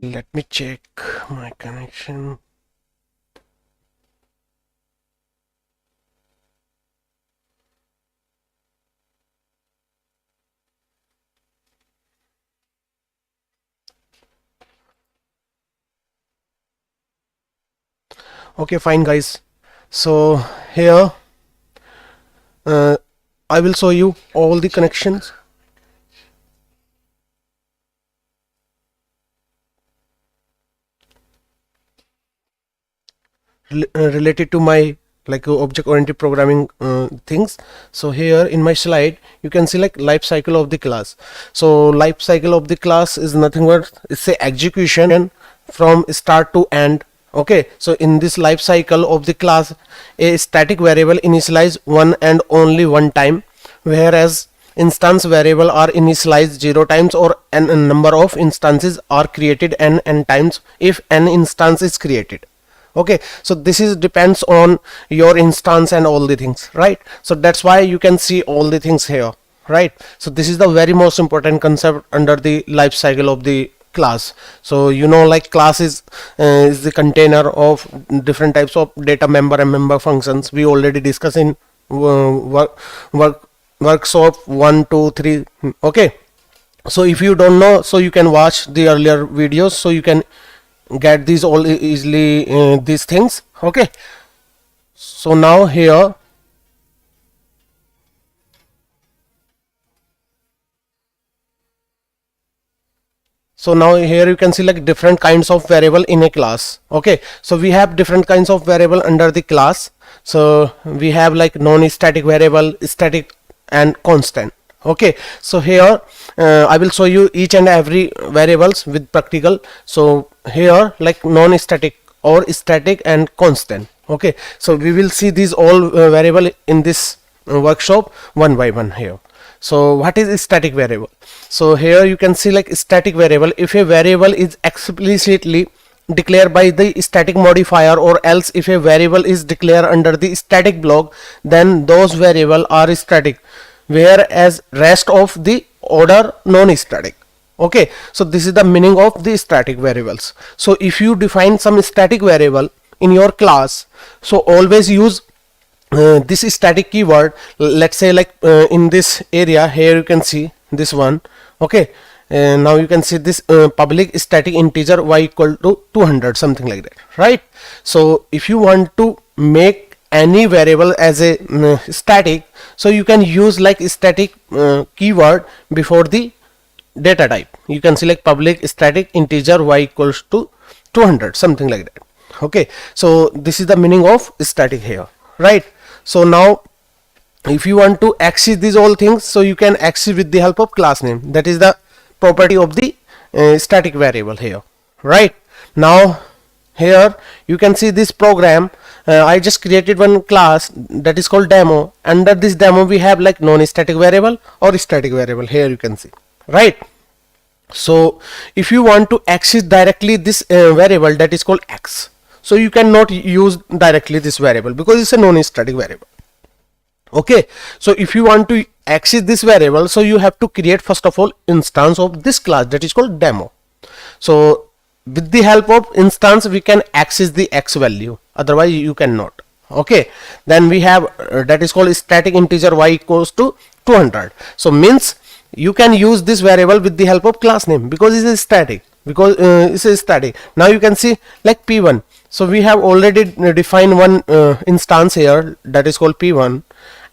Let me check my connection. Okay, fine guys. So here I will show you all the connections. Related to my object oriented programming things. So here in my slide you can see like life cycle of the class. So life cycle of the class is nothing but it's a execution from start to end. Okay, so in this life cycle of the class, a static variable initialize one and only one time, whereas instance variable are initialized 0 times, or a number of instances are created n times if an instance is created. Okay, so this is depends on your instance and all the things, right? So that's why you can see all the things here, right? So this is the very most important concept under the life cycle of the class. So you know, like class is the container of different types of data member and member functions. We already discussed in workshop 1, 2, 3. Okay, so if you don't know, so you can watch the earlier videos, so you can get these all easily, these things. Okay, so now here you can see like different kinds of variable in a class. Okay, so we have different kinds of variable under the class. So we have like non-static variable, static and constant. Okay, so here I will show you each and every variables with practical. So here like non-static or static and constant. Okay, so we will see these all variable in this workshop one by one here. So what is a static variable? So here you can see like static variable, if a variable is explicitly declared by the static modifier, or else if a variable is declared under the static block, then those variable are static, whereas rest of the order non-static. Okay, so this is the meaning of the static variables. So if you define some static variable in your class, so always use this static keyword. Let's say like in this area here you can see this one. Okay, now you can see this public static integer y equal to 200, something like that, right? So if you want to make any variable as a static, so you can use like static keyword before the data type. You can select public static integer y equals to 200, something like that. Okay, so this is the meaning of static here, right? So now if you want to access these all things, so you can access with the help of class name. That is the property of the static variable here, right? Now here you can see this program. I just created one class that is called demo. Under this demo we have like non-static variable or static variable. Here you can see, right? So if you want to access directly this variable that is called x, so you cannot use directly this variable because it's a non-static variable. Okay, so if you want to access this variable, so you have to create first of all instance of this class that is called demo. So with the help of instance we can access the x value, otherwise you cannot. Okay, then we have that is called static integer y equals to 200. So means you can use this variable with the help of class name because it is static, because it's a static. Now you can see like p1. So we have already defined one instance here that is called p1,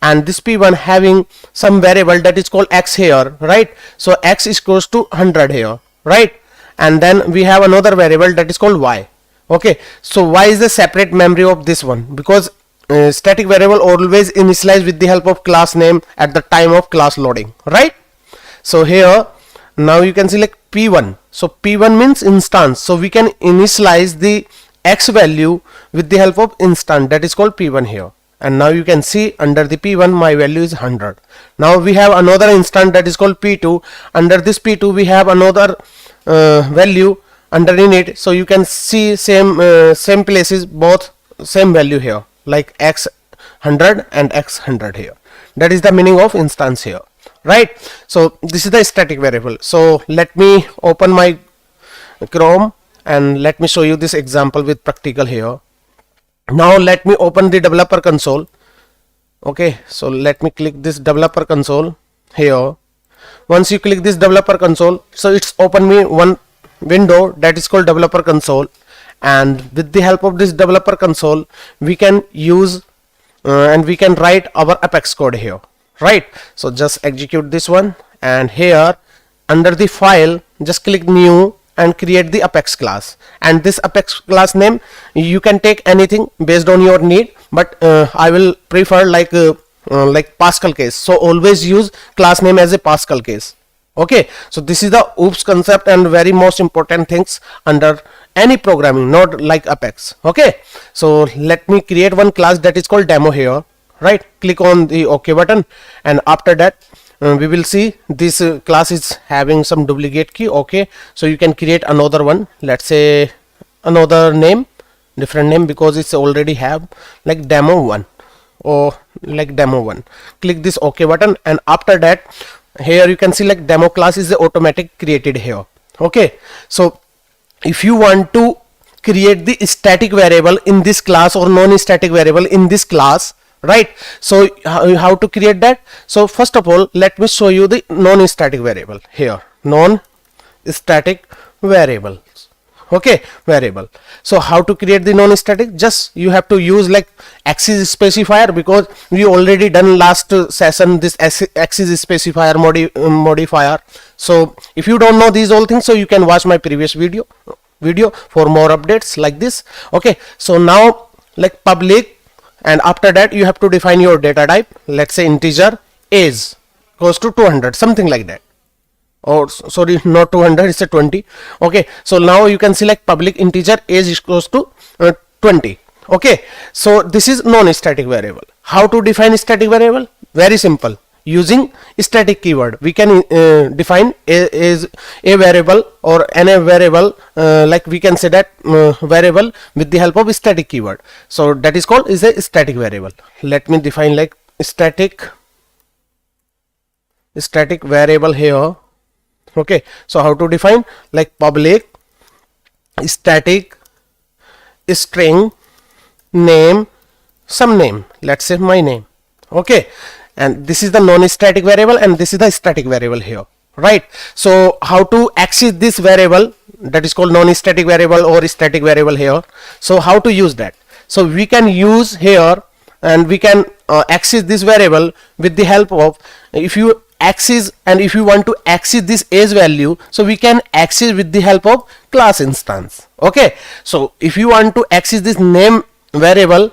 and this p1 having some variable that is called x here, right? So x is equals to 100 here, right? And then we have another variable that is called y. Okay, so y is the separate memory of this one, because static variable always initialize with the help of class name at the time of class loading, right? So here now you can see like p1. So p1 means instance, so we can initialize the x value with the help of instance that is called p1 here. And now you can see under the p1 my value is 100. Now we have another instance that is called p2. Under this p2 we have another value underneath it, so you can see same places, both same value here, like x 100 and x 100 here. That is the meaning of instance here, right? So this is the static variable. So let me open my Chrome and let me show you this example with practical here. Now let me open the developer console. Okay, so let me click this developer console here. Once you click this developer console, so it's open me one window that is called developer console, and with the help of this developer console we can use and we can write our Apex code here, right? So just execute this one, and here under the file just click new and create the Apex class, and this Apex class name you can take anything based on your need, but I will prefer like Pascal case, so always use class name as a Pascal case. Okay, so this is the OOPS concept and very most important things under any programming, not like Apex. Okay, so let me create one class that is called demo here, right? Click on the OK button, and after that we will see this class is having some duplicate key. Okay, so you can create another one, let's say another name, different name, because it's already have like demo1 or like demo1. Click this OK button, and after that here you can see like demo class is automatic created here. Okay, so if you want to create the static variable in this class or non-static variable in this class, right? So how to create that? So first of all, let me show you the non-static variable here, non-static variable. Okay, variable. So how to create the non-static? Just you have to use like axis specifier, because we already done last session this axis specifier modifier. So if you don't know these all things, so you can watch my previous video for more updates like this. Okay, so now like public, and after that you have to define your data type. Let's say integer age goes to 200, something like that. Or sorry, not 200, it's a 20. Okay, so now you can select public integer age is close to 20. Okay, so this is non-static variable. How to define static variable? Very simple. Using static keyword we can define a variable or any variable, like we can say that variable with the help of static keyword. So that is called is a static variable. Let me define like static variable here. Okay, so how to define? Like public static string name, some name, let's say my name. Okay, and this is the non-static variable, and this is the static variable here, right? So how to access this variable, that is called non-static variable or static variable here. So how to use that? So we can use here, and we can access this variable with the help of, if you access and if you want to access this age value, so we can access with the help of class instance. Okay, so if you want to access this name variable,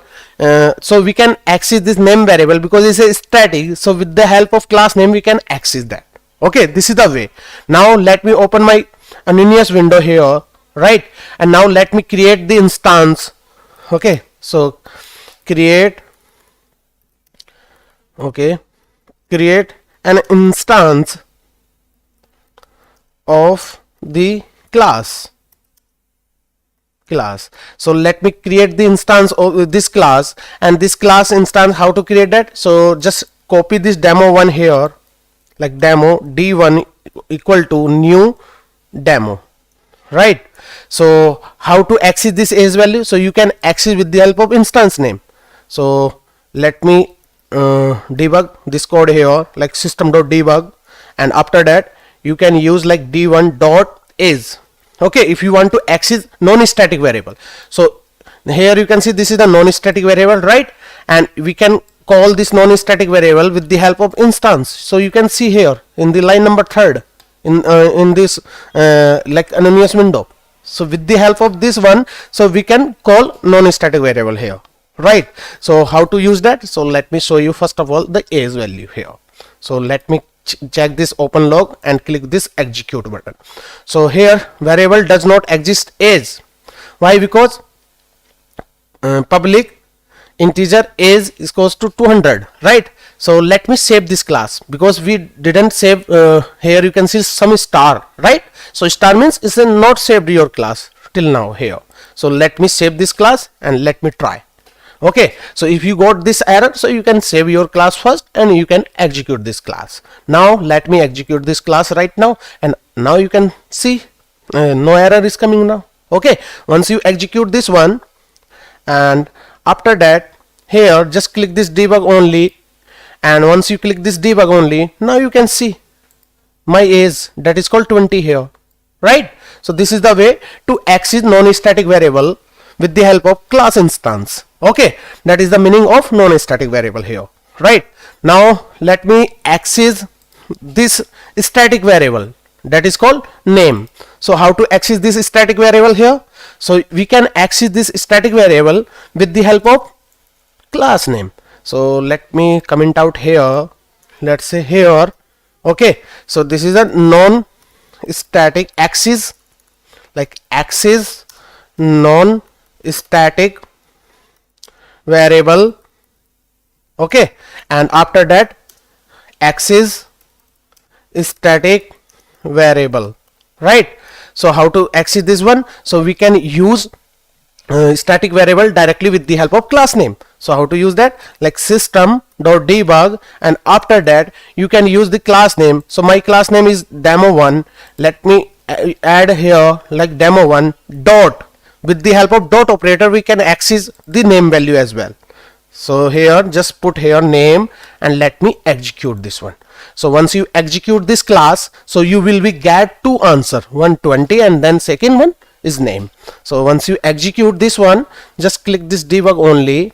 so we can access this name variable because it's a static, so with the help of class name we can access that. Okay, this is the way. Now let me open my anonymous window here, right? And now let me create the instance. Okay, so create an instance of the class. So let me create the instance of this class, and this class instance, how to create that? So just copy this demo1 here, like demo d1 equal to new demo, right? So how to access this age value? So you can access with the help of instance name. So let me debug this code here, like system.debug, and after that you can use like d1.age. Okay, if you want to access non-static variable. So here you can see this is the non-static variable, right? And we can call this non-static variable with the help of instance. So you can see here in the line number 3rd in this like anonymous window. So with the help of this one, so we can call non-static variable here, right? So how to use that? So let me show you first of all the age value here. So let me check this open log and click this execute button. So here variable does not exist age. Why? Because public integer age is equals to 200, right? So let me save this class, because we didn't save. Here you can see some star, right? So star means it's not saved your class till now here. So let me save this class and let me try. Okay, so if you got this error, so you can save your class first and you can execute this class. Now let me execute this class right now, and now you can see no error is coming now. Okay, once you execute this one, and after that here just click this debug only, and once you click this debug only, now you can see my age, that is called 20 here, right? So this is the way to access non-static variable with the help of class instance. Okay, that is the meaning of non-static variable here, right? Now let me access this static variable, that is called name. So how to access this static variable here? So we can access this static variable with the help of class name. So let me comment out here, let's say here. Okay, so this is a non-static access, like access non-static variable. Okay, and after that access static variable, right? So how to access this one? So we can use static variable directly with the help of class name. So how to use that? Like system.debug, and after that you can use the class name. So my class name is demo1. Let me add here like demo1 dot. With the help of dot operator we can access the name value as well. So here just put here name, and let me execute this one. So once you execute this class, so you will be get two answer, 120 and then second one is name. So once you execute this one, just click this debug only,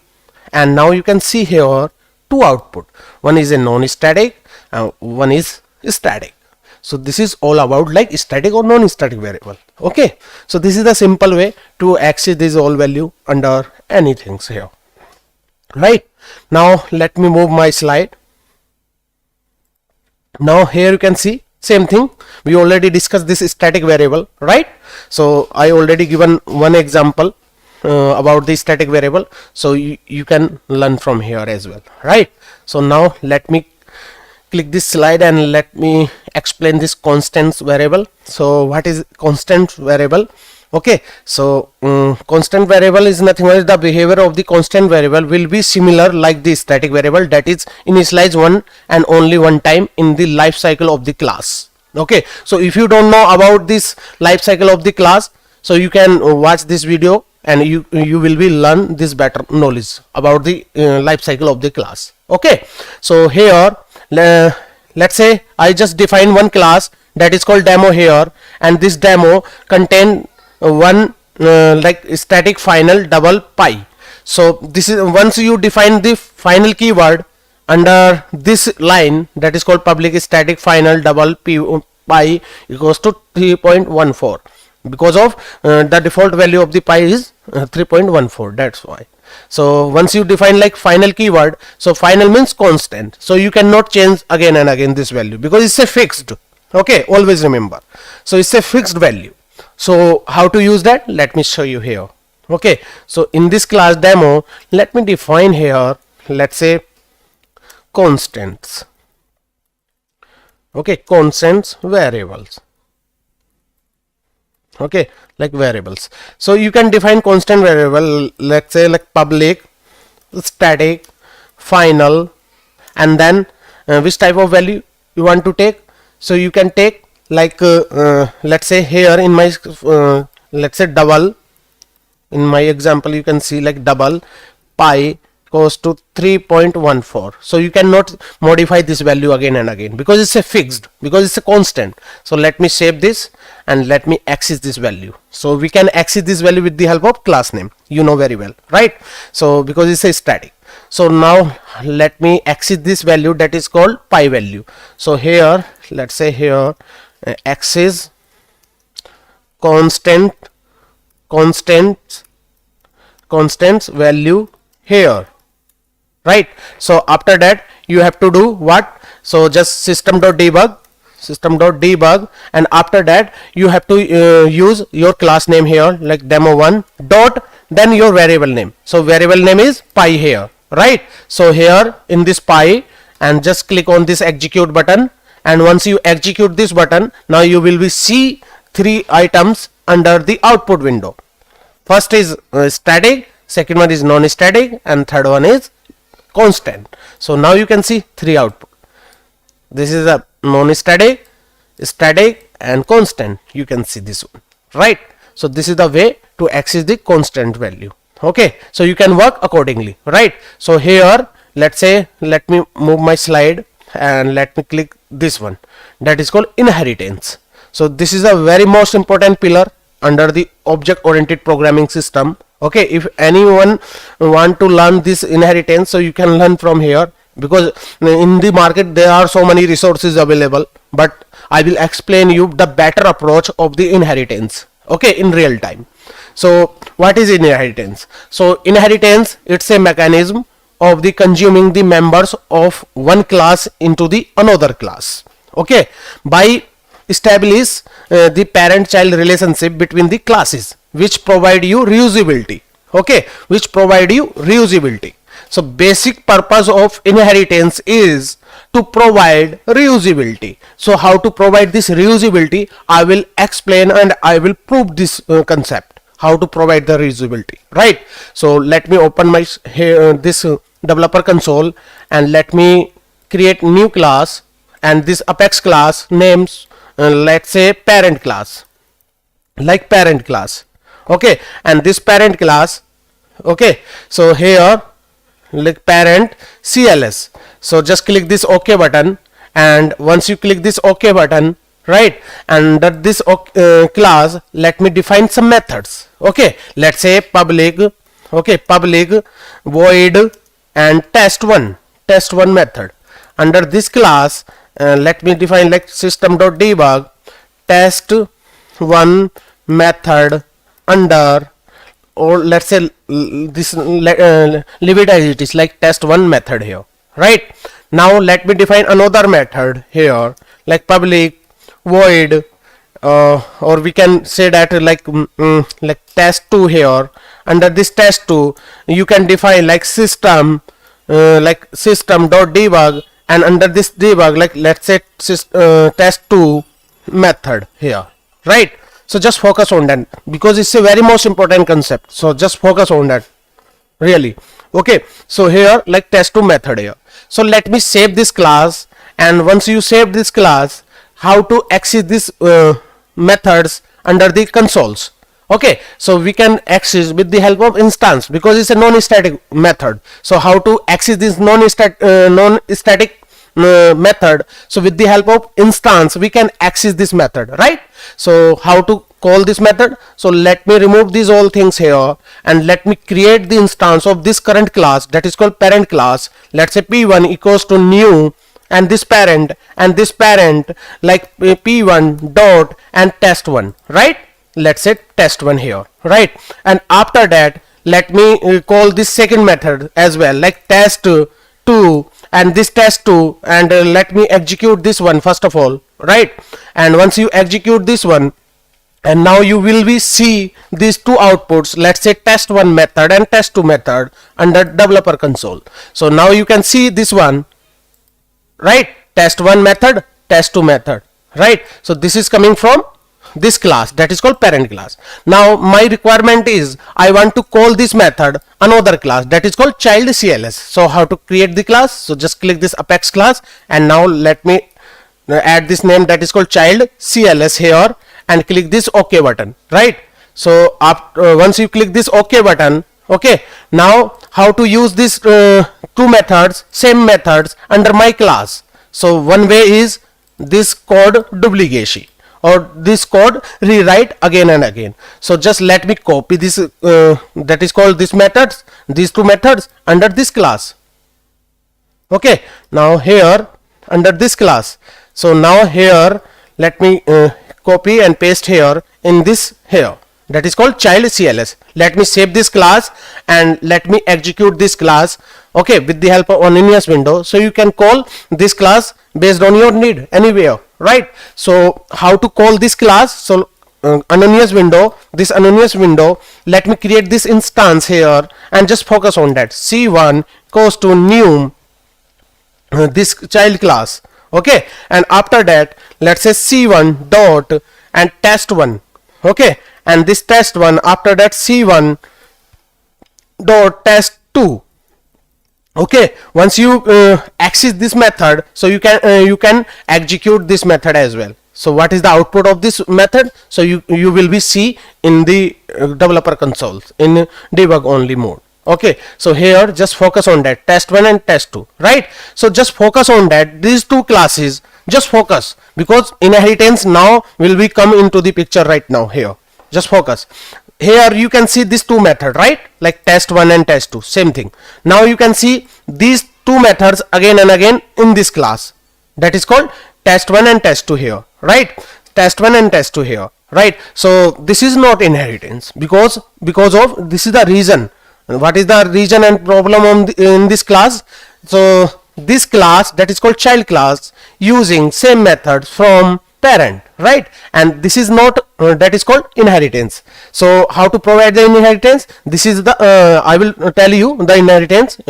and now you can see here two output. One is a non-static and one is static. So this is all about like static or non-static variable. Okay, so this is the simple way to access this all value under anything here, right? Now let me move my slide. Now here you can see same thing, we already discussed this static variable, right? So I already given one example about the static variable, so you can learn from here as well, right? So now let me click this slide and let me explain this constants variable. So what is constant variable? Okay, so constant variable is nothing but the behavior of the constant variable will be similar like the static variable, that is initialized one and only one time in the life cycle of the class. Okay, so if you don't know about this life cycle of the class, so you can watch this video and you will be learn this better knowledge about the life cycle of the class. Okay, so here let's say I just define one class that is called demo here, and this demo contain one like static final double pi. So this is once you define the final keyword under this line, that is called public static final double pi equals to 3.14, because of the default value of the pi is 3.14, that's why. So once you define like final keyword, so final means constant, so you cannot change again and again this value because it's a fixed. Okay, always remember, so it's a fixed value. So how to use that? Let me show you here. Okay, so in this class demo, let me define here, let's say constants. Okay, constants variables. Okay, like variables. So you can define constant variable, let's say like public static final, and then which type of value you want to take. So you can take like let's say here in my let's say double, in my example you can see like double pi goes to 3.14. so you cannot modify this value again and again because it's a fixed, because it's a constant. So let me save this and let me access this value. So we can access this value with the help of class name, you know very well, right? So because it's a static. So now let me access this value that is called pi value. So here let's say here access constants value here, right? So after that you have to do what? So just system.debug, and after that you have to use your class name here like demo1 dot, then your variable name. So variable name is pi here, right? So here in this pi, and just click on this execute button, and once you execute this button, now you will be see three items under the output window. First is static, second one is non-static, and third one is constant. So now you can see three output. This is a non-static, static and constant. You can see this one, right? So this is the way to access the constant value. Okay, so you can work accordingly, right? So here, let's say, let me move my slide and let me click this one, that is called inheritance. So this is a very most important pillar under the object oriented programming system. Okay, if anyone want to learn this inheritance, so you can learn from here, because in the market there are so many resources available, but I will explain you the better approach of the inheritance, okay, in real time. So what is inheritance? So inheritance, it's a mechanism of the consuming the members of one class into the another class, okay, by establish the parent child relationship between the classes, which provide you reusability, okay, which provide you reusability. So basic purpose of inheritance is to provide reusability. So how to provide this reusability, I will explain and I will prove this concept, how to provide the reusability, right? So let me open my this developer console and let me create new class, and this apex class names let's say parent class, like parent class, okay, and this parent class, okay, so here like parent CLS. So just click this OK button, and once you click this OK button, right, under this class, let me define some methods, okay, let's say public, okay, public void and test1 method. Under this class, let me define like system.debug test1 method under, or let's say this leave it as it is, like test1 method here, right? Now let me define another method here, like public void or we can say that like test2 here. Under this test2 you can define like system like system.debug, and under this debug, like let's say test2 method here, right? So just focus on that, because it's a very most important concept, so just focus on that really, okay. So here like test2 method here. So let me save this class, and once you save this class, how to access these methods under the consoles, okay. So we can access with the help of instance, because it's a non-static method. So how to access this non-static method? So with the help of instance we can access this method, right? So how to call this method? So let me remove these all things here, and let me create the instance of this current class, that is called parent class. Let's say p1 equals to new, and this parent like p1 dot and test1, right? Let's say test1 here, right? And after that, let me call this second method as well, like test2 and this test2, and let me execute this one first of all, right? And once you execute this one, and now you will be see these two outputs, let's say test1 method and test2 method under developer console. So now you can see this one, right? Test1 method, test2 method, right? So this is coming from this class, that is called parent class. Now my requirement is I want to call this method another class, that is called child CLS. So how to create the class? So just click this apex class, and now let me add this name, that is called child CLS here, and click this OK button, right? So after once you click this OK button, okay, now how to use these two methods, same methods under my class? So one way is this code duplication, or this code rewrite again and again. So just let me copy this that is called this methods, these two methods under this class, okay. Now here under this class, so now here let me copy and paste here in this here, that is called child CLS. Let me save this class and let me execute this class, okay, with the help of anonymous window. So you can call this class based on your need anywhere, right? So how to call this class? So anonymous window, this anonymous window, let me create this instance here and just focus on that. C1 goes to new this child class, okay, and after that let's say C1 dot and test1, okay, and this test1, after that C1 dot test2, okay. Once you access this method, so you can execute this method as well, So what is the output of this method? So you will be see in the developer console in debug only mode. Okay, so here just focus on that, test1 and test2, right? So just focus on that, these two classes, just focus, because inheritance now will be come into the picture right now. Here just focus. Here you can see these two methods, right? Like test1 and test2, same thing. Now you can see these two methods again and again in this class, that is called test1 and test2 here, right? Test1 and test2 here, right? So this is not inheritance, because of this is the reason. What is the reason and problem in this class? So this class, that is called child class, using same methods from parent, right? And this is not that is called inheritance. So how to provide the inheritance? This is the I will tell you the inheritance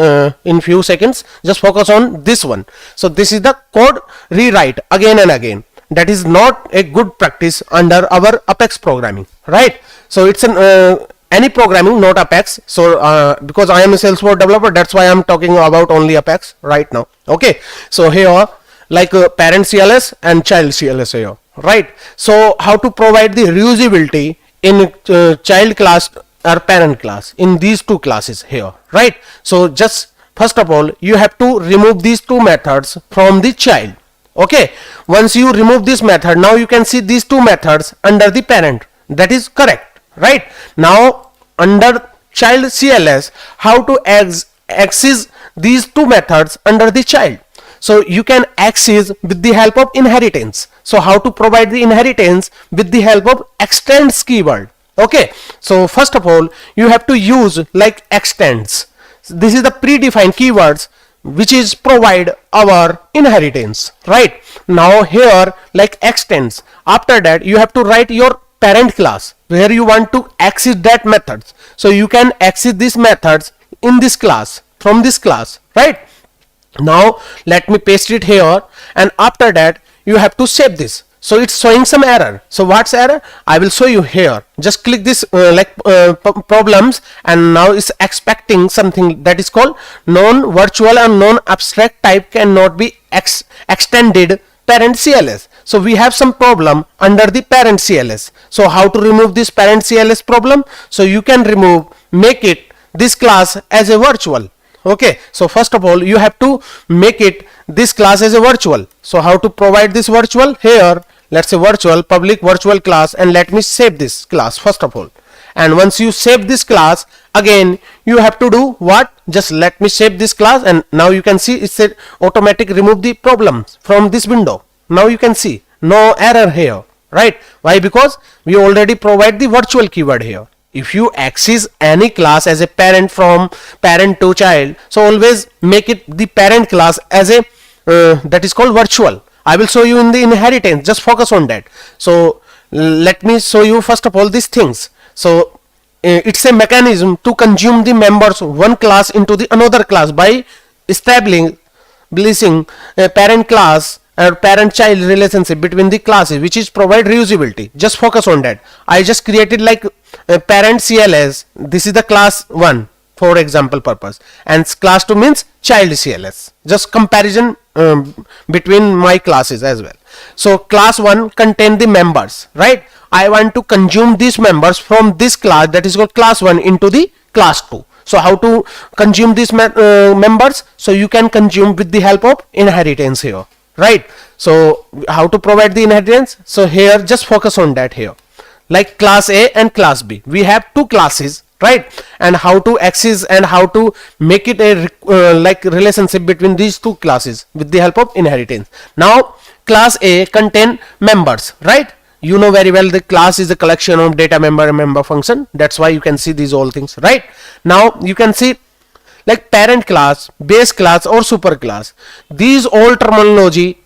in few seconds. Just focus on this one. So this is the code rewrite again and again. That is not a good practice under our Apex programming, right? So it's an any programming, not Apex. So because I am a Salesforce developer, that's why I'm talking about only Apex right now. Okay, so here like parent CLS and child CLS here, right? So how to provide the reusability in child class or parent class in these two classes here, right? So just first of all you have to remove these two methods from the child. Okay, once you remove this method, now you can see these two methods under the parent. That is correct, right? Now under child CLS, how to access these two methods under the child? So you can access with the help of inheritance. So how to provide the inheritance? With the help of extends keyword. Okay, so first of all you have to use like extends. This is the predefined keywords which is provide our inheritance, right? Now here like extends, after that you have to write your parent class where you want to access that methods. So you can access these methods in this class, from this class, right? Now let me paste it here, and after that you have to save this. So it's showing some error. So what's error? I will show you here. Just click this problems, and now it's expecting something that is called non-virtual and non-abstract type cannot be extended parent CLS. So we have some problem under the parent CLS. So how to remove this parent CLS problem? So you can remove, make it this class as a virtual. Okay, so first of all you have to make it this class as a virtual. So how to provide this virtual? Here let's say virtual public virtual class, and let me save this class first of all. And once you save this class, again you have to do what? Just let me save this class, and now you can see it said automatic remove the problems from this window. Now you can see no error here, right? Why? Because we already provide the virtual keyword here. If you access any class as a parent from parent to child, so always make it the parent class as a that is called virtual. I will show you in the inheritance. Just focus on that. So let me show you first of all these things. So it's a mechanism to consume the members of one class into the another class by establishing a parent class or parent child relationship between the classes, which is provide reusability. Just focus on that. I just created like a parent CLS. This is the class 1 for example purpose, and class 2 means child CLS. Just comparison between my classes as well. So class 1 contain the members, right? I want to consume these members from this class, that is called class 1, into the class 2. So how to consume these members? So you can consume with the help of inheritance here, right? So how to provide the inheritance? So here just focus on that here. Like class A and class B, we have two classes, right? And how to access and how to make it a like relationship between these two classes with the help of inheritance. Now class A contain members, right? You know very well the class is a collection of data member and member function. That's why you can see these all things, right? Now you can see like parent class, base class or super class. These all terminology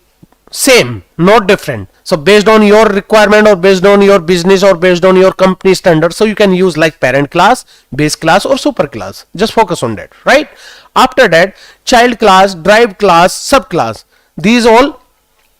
same, not different. So based on your requirement or based on your business or based on your company standard, so you can use like parent class, base class or super class. Just focus on that, right? After that, child class, derived class, subclass, these all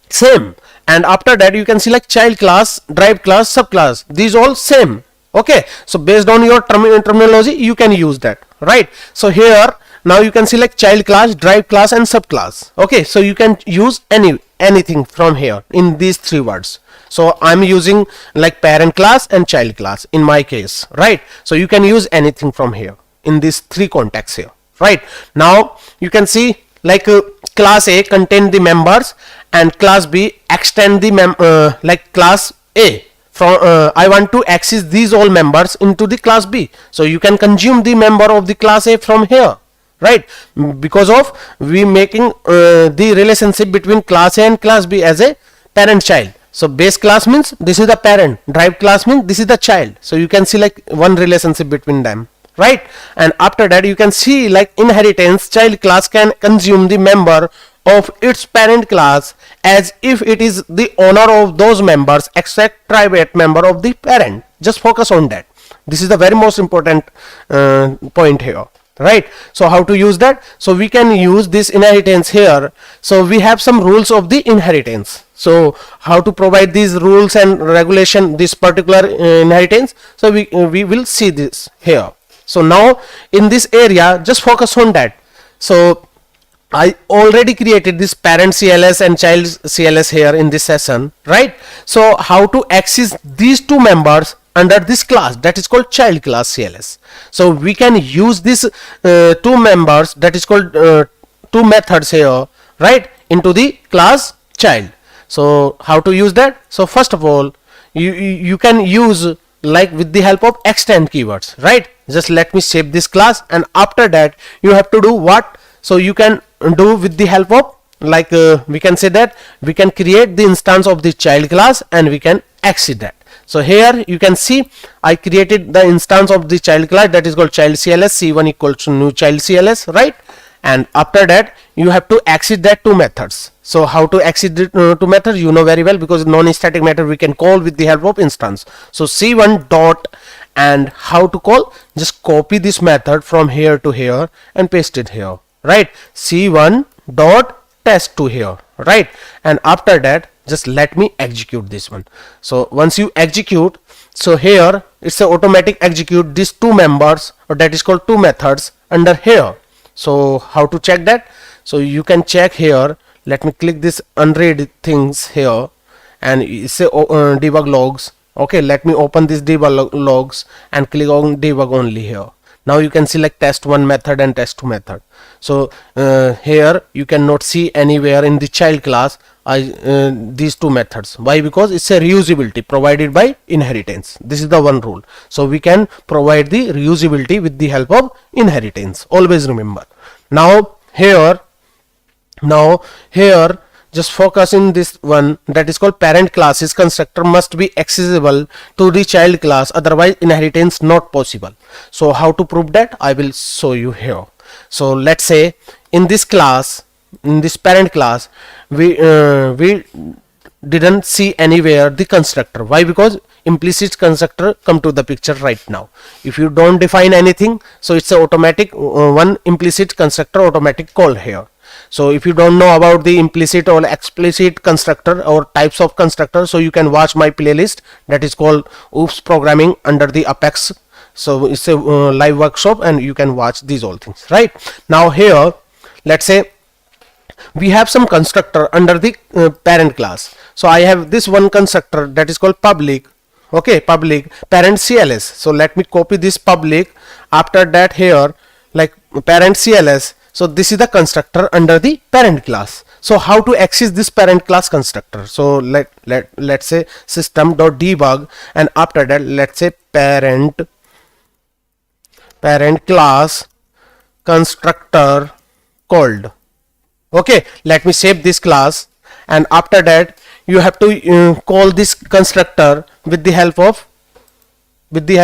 same. And after that you can see like child class, derived class, subclass, these all same. Okay, so based on your terminology you can use that, right? So here now you can see like child class, derived class and subclass. Okay, so you can use anything from here in these three words. So I'm using like parent class and child class in my case, right? So you can use anything from here in these three contexts here, right? Now you can see like class A contain the members and class B extend the like class A from I want to access these all members into the class B, so you can consume the member of the class A from here, right? Because of we making the relationship between class A and class B as a parent child. So base class means this is the parent, drive class means this is the child, so you can see like one relationship between them, right? And after that you can see like inheritance, child class can consume the member of its parent class as if it is the owner of those members except private member of the parent. Just focus on that. This is the very most important point here, right? So how to use that? So we can use this inheritance here. So we have some rules of the inheritance. So how to provide these rules and regulation this particular inheritance? So we will see this here. So now in this area just focus on that. So I already created this parent CLS and child CLS here in this session, right? So how to access these two members under this class that is called child class CLS. So we can use this two members that is called two methods here, right, into the class child. So how to use that? So first of all you can use like with the help of extend keywords, right? Just let me save this class, and after that you have to do what? So you can do with the help of like we can say that we can create the instance of the child class and we can exit that. So here you can see I created the instance of the child class that is called child CLS, C1 equals to new child CLS, right? And after that you have to exit that two methods. So how to exit the two methods, you know very well, because non-static method we can call with the help of instance. So C1 dot, and how to call, just copy this method from here to here and paste it here, right? C1 dot test to here, right? And after that just let me execute this one. So once you execute, so here it's a automatic execute these two members, or that is called two methods under here. So how to check that? So you can check here. Let me click this unread things here, and it's a debug logs. Okay, let me open this debug logs and click on debug only here. Now you can see like test1 method and test2 method. So here you cannot see anywhere in the child class these two methods. Why? Because it's a reusability provided by inheritance. This is the one rule. So we can provide the reusability with the help of inheritance. Always remember. Now here just focus in this one that is called parent classes constructor must be accessible to the child class, otherwise inheritance not possible. So how to prove that? I will show you here. So let's say in this class, in this parent class, we didn't see anywhere the constructor. Why? Because implicit constructor come to the picture right now. If you don't define anything, so it's a automatic one implicit constructor automatic call here. So if you don't know about the implicit or explicit constructor or types of constructor, so you can watch my playlist that is called Oops Programming under the Apex. So it's a live workshop and you can watch these all things, right? Now here let's say we have some constructor under the parent class. So I have this one constructor that is called public. Okay, public parent CLS. So let me copy this public. After that here like parent CLS. So this is the constructor under the parent class. So how to access this parent class constructor? So let's say system.debug, and after that let's say parent class constructor called. Okay, let me save this class, and after that you have to call this constructor with the help of the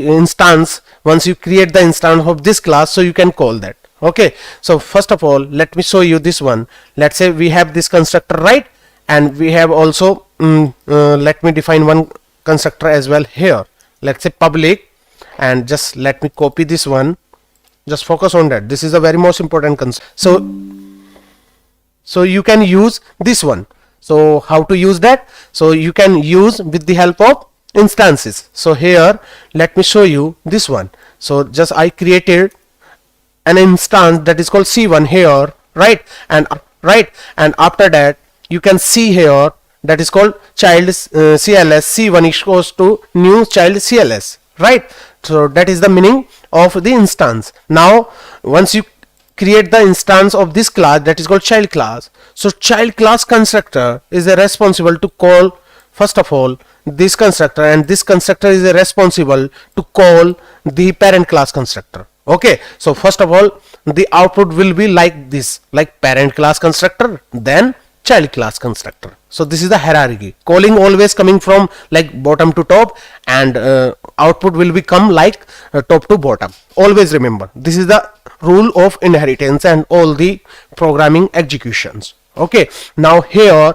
instance. Once you create the instance of this class, so you can call that. Okay, so first of all let me show you this one. Let's say we have this constructor, right? And we have also let me define one constructor as well here. Let's say public, and just let me copy this one. Just focus on that. This is a very most important constructor. So you can use this one. So how to use that? So you can use with the help of instances. So here let me show you this one. So just I created an instance that is called C1 here, right? And after that you can see here that is called child CLS C1 equals to new child CLS, right? So that is the meaning of the instance. Now once you create the instance of this class, that is called child class. So child class constructor is responsible to call first of all this constructor, and this constructor is responsible to call the parent class constructor. Okay, so first of all the output will be like this, like parent class constructor, then child class constructor. So this is the hierarchy. Calling always coming from like bottom to top, and output will become like top to bottom. Always remember, this is the rule of inheritance and all the programming executions. Okay, now here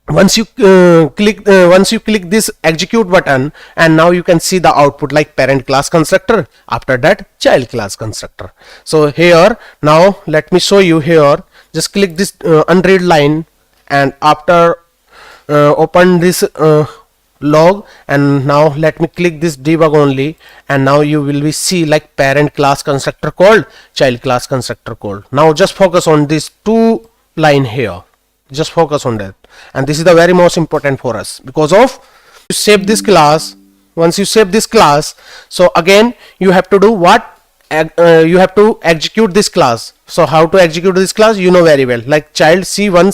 once you click this execute button, and now you can see the output like parent class constructor, after that child class constructor. So here now let me show you here. Just click this unread line, and after open this log, and now let me click this debug only, and now you will be see like parent class constructor called, child class constructor called. Now just focus on this two line here, just focus on that, and this is the very most important for us, because of you save this class. Once you save this class, so again you have to do what, you have to execute this class. So how to execute this class, you know very well, like child C1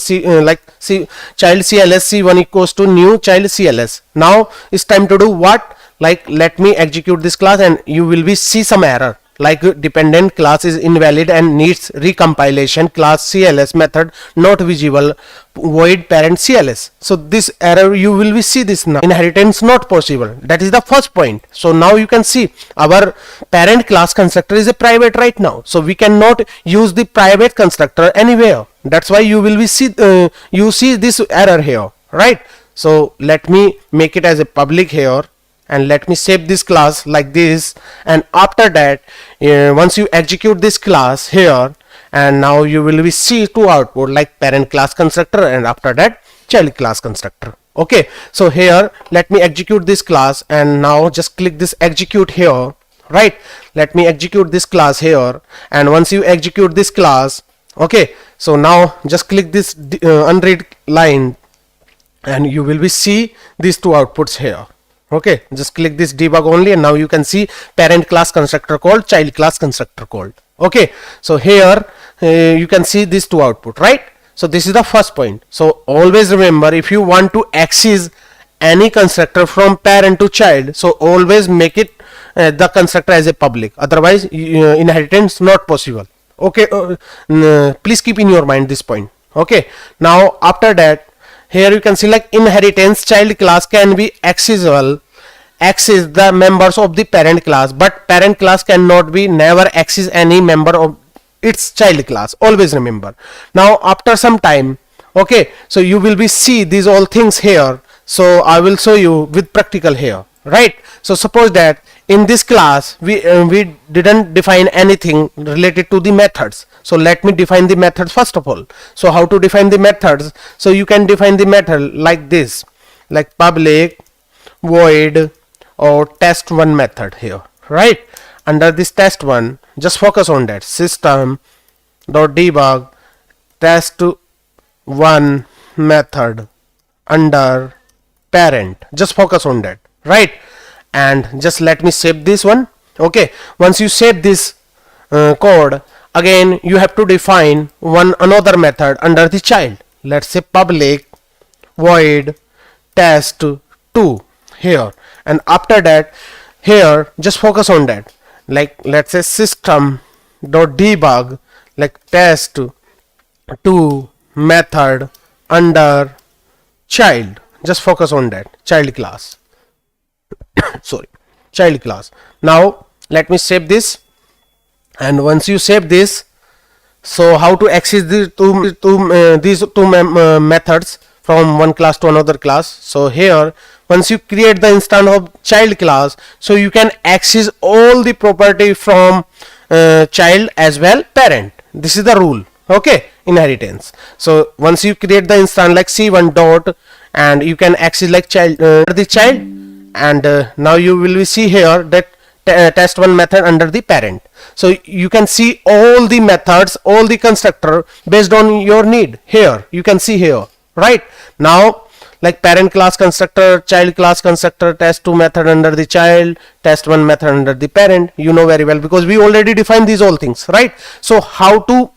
child CLS C1 equals to new child CLS. Now it's time to do what, like let me execute this class, and you will be see some error like dependent class is invalid and needs recompilation, class CLS method not visible, void parent CLS. So this error you will be see this now, inheritance not possible. That is the first point. So now you can see our parent class constructor is a private right now, so we cannot use the private constructor anywhere. That's why you will be see you see this error here, right? So let me make it as a public here, and let me save this class like this, and after that once you execute this class here, and now you will be see two output like parent class constructor, and after that child class constructor. Okay, so here let me execute this class, and now just click this execute here, right? Let me execute this class here, and once you execute this class, okay, so now just click this unread line, and you will be see these two outputs here. Okay, just click this debug only, and now you can see parent class constructor called, child class constructor called. Okay, so here you can see these two output, right? So this is the first point. So always remember, if you want to access any constructor from parent to child, so always make it the constructor as a public, otherwise inheritance not possible. Okay, please keep in your mind this point. Okay, now after that here you can see like inheritance child class can be accessible, access the members of the parent class, but parent class cannot be never access any member of its child class. Always remember. Now after some time, okay, so you will be see these all things here. So I will show you with practical here, right? So suppose that in this class we didn't define anything related to the methods. So let me define the methods first of all. So how to define the methods? So you can define the method like this, like public void or test1 method here, right? Under this test1, just focus on that, system dot debug test1 method under parent, just focus on that, right? And just let me save this one. Okay, once you save this code, again you have to define another method under the child. Let's say public void test2 here, and after that here just focus on that, like let's say system dot debug like test2 method under child, just focus on that child class. Sorry, child class. Now let me save this, and once you save this, so how to access these two methods from one class to another class? So here once you create the instance of child class, so you can access all the property from child as well parent. This is the rule. Okay, inheritance. So once you create the instance like c1 dot, and you can access like child the child, and now you will see here that test1 method under the parent. So you can see all the methods, all the constructor based on your need. Here you can see here, right? Now like parent class constructor, child class constructor, test2 method under the child, test1 method under the parent. You know very well because we already defined these all things, right? So how to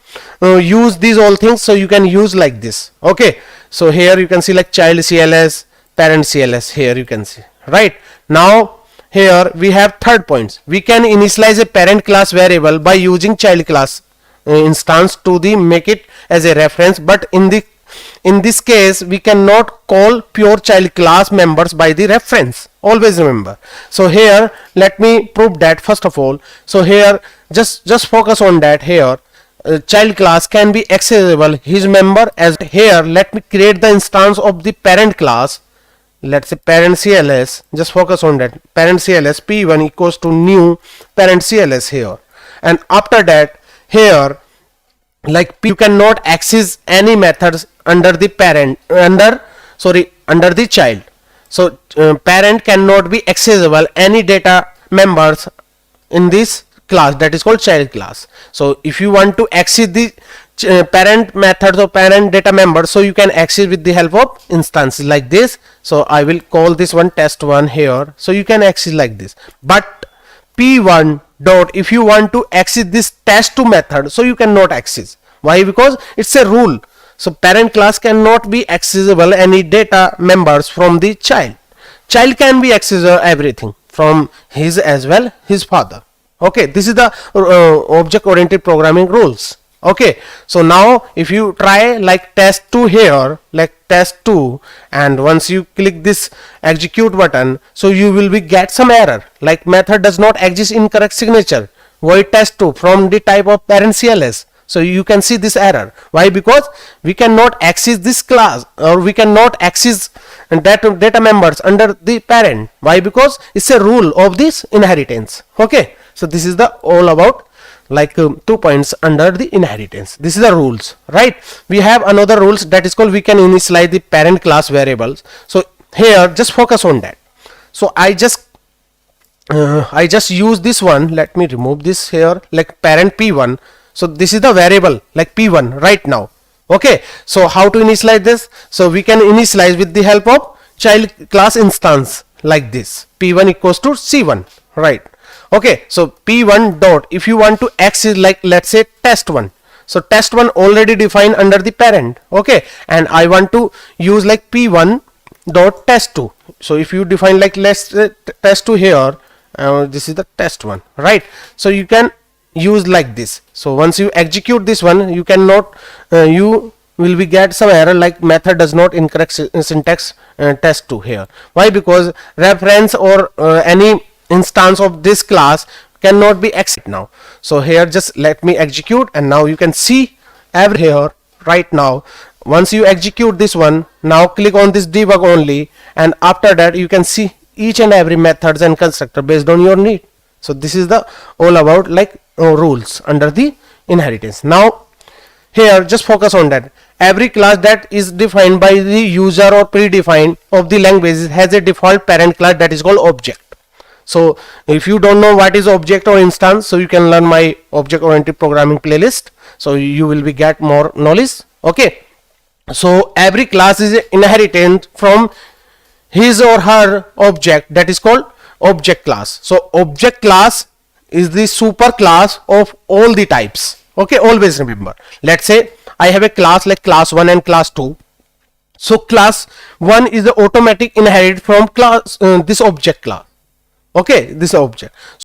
use these all things? So you can use like this. Okay, so here you can see like child CLS, parent CLS. Here you can see, right? Now here we have third points. We can initialize a parent class variable by using child class instance to the make it as a reference, but in this case we cannot call pure child class members by the reference. Always remember. So here let me prove that first of all. So here just focus on that. Here child class can be accessible his member as here. Let me create the instance of the parent class. Let's say parent CLS. Just focus on that. Parent CLS p1 equals to new parent CLS here, and after that here like you cannot access any methods under the parent under the child. So parent cannot be accessible any data members in this class that is called child class. So if you want to access the parent methods or parent data members, so you can access with the help of instances like this. So I will call this one test1 here, so you can access like this. But p1 dot, if you want to access this test2 method, so you cannot access. Why? Because it's a rule. So parent class cannot be accessible any data members from the child. Child can be accessible everything from his as well his father. Okay, this is the object oriented programming rules. Okay, so now if you try like test2 here, like test2, and once you click this execute button, so you will be get some error like method does not exist in correct signature, void test2 from the type of parent CLS. So you can see this error. Why? Because we cannot access this class, or we cannot access data members under the parent. Why? Because it's a rule of this inheritance. Okay, so this is the all about like 2 points under the inheritance. This is the rules, right? We have another rules that is called we can initialize the parent class variables. So here just focus on that. So I just use this one. Let me remove this here, like parent p1. So this is the variable like p1 right now. Okay, so how to initialize this? So we can initialize with the help of child class instance like this, p1 equals to c1, right? Okay, so p1 dot, if you want to access like let's say test1, so test1 already defined under the parent. Okay, and I want to use like p1 dot test2. So if you define like let's say test2 here, this is the test1, right? So you can use like this. So once you execute this one, you cannot you will be get some error like method does not incorrect syntax test2 here. Why? Because reference or any instance of this class cannot be accessed now. So here just let me execute, and now you can see every here right now. Once you execute this one, now click on this debug only, and after that you can see each and every methods and constructor based on your need. So this is the all about like rules under the inheritance. Now here just focus on that. Every class that is defined by the user or predefined of the language has a default parent class that is called object. So if you don't know what is object or instance, so you can learn my object oriented programming playlist, so you will be get more knowledge. Okay, so every class is inherited from his or her object that is called object class. So object class is the super class of all the types. Okay, always remember. Let's say I have a class like class 1 and class 2. So class 1 is the automatic inherit from class this object class. Okay, this object.